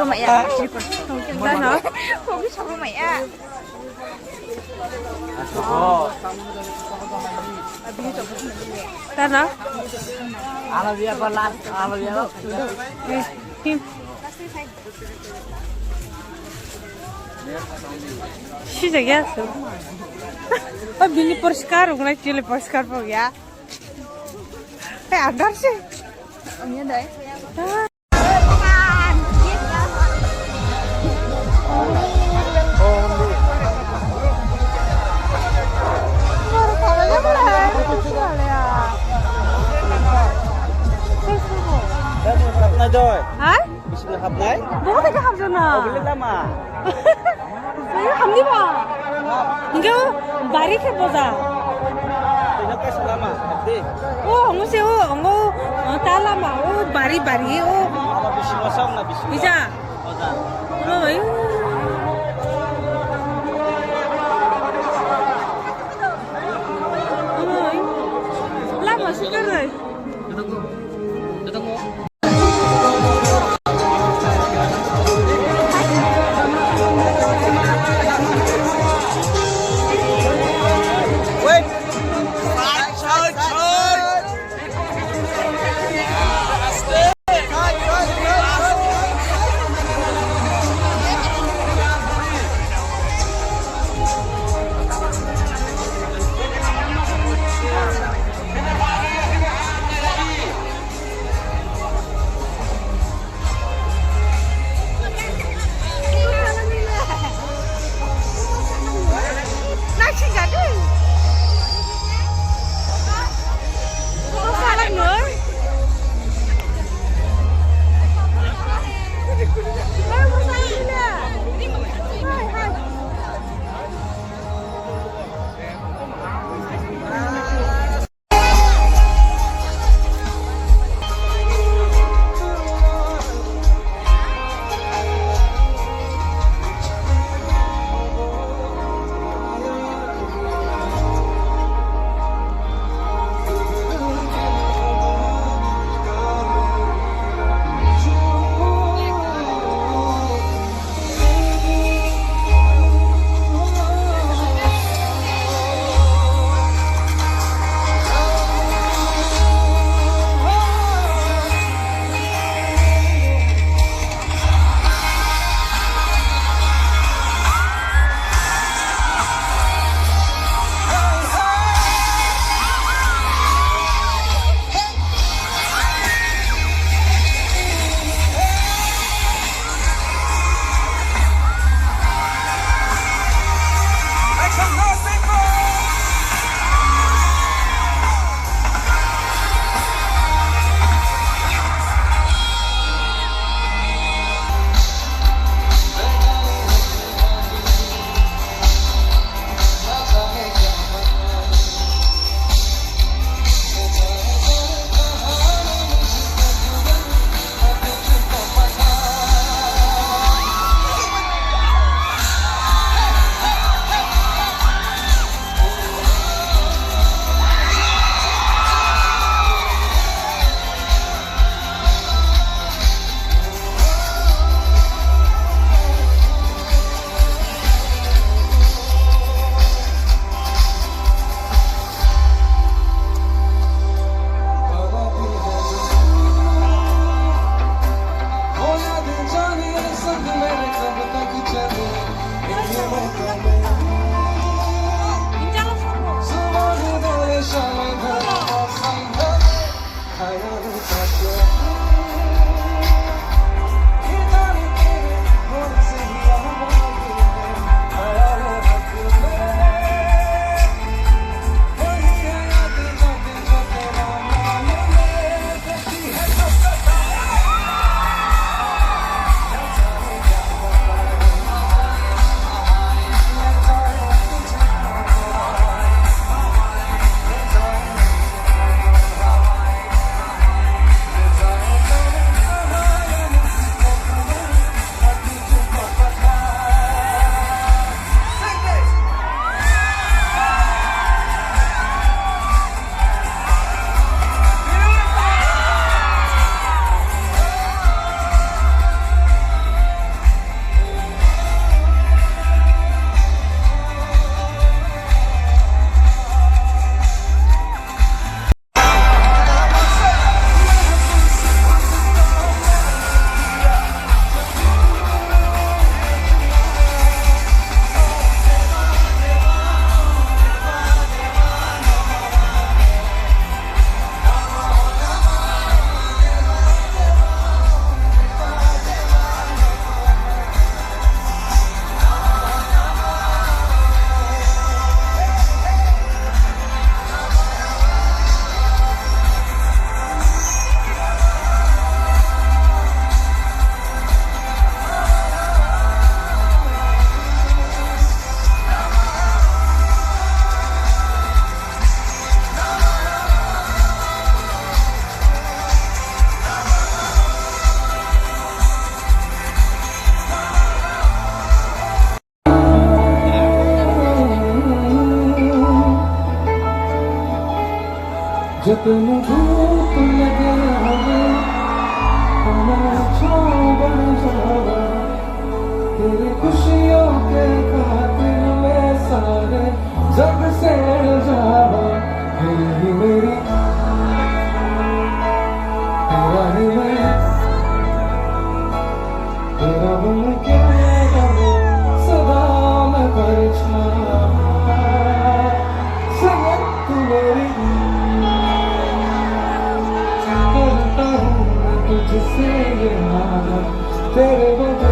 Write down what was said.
사러 마야. 나 너? 거기 사러 마야. 나 너? Alawiyah pelan, alawiyah. Him. 시작이었어. 아 빌리 포르스카로 그냥 찔리 포르스카로 보기야. 해 안다시. 언니 돼. Hấp rồi. Hả? Bismillah hấp đấy. 뭐가 되게 합잖아. Boleh lama. 이거 합니 봐. 이거 말이 해보자. Ini kan selama. Hadi. 오, 엉어세요. 엉어, 딸라마. 오, 말이, 오. Apa bismillah sang na bismillah. 이자. Ozan. 어이. 어이. 라마 시끄러워. Wait. तेनू धूप लगे हवे मैं छाँव बन जावा तेरी खुशियों के खातिर मैं सारे जग से जावा मेरी तेरा ही मैं तेरा बन के रहूं सदा मैं परछावा सनम तू मेरी करता हूँ मैं तुझसे ये नादा तेरे बगैर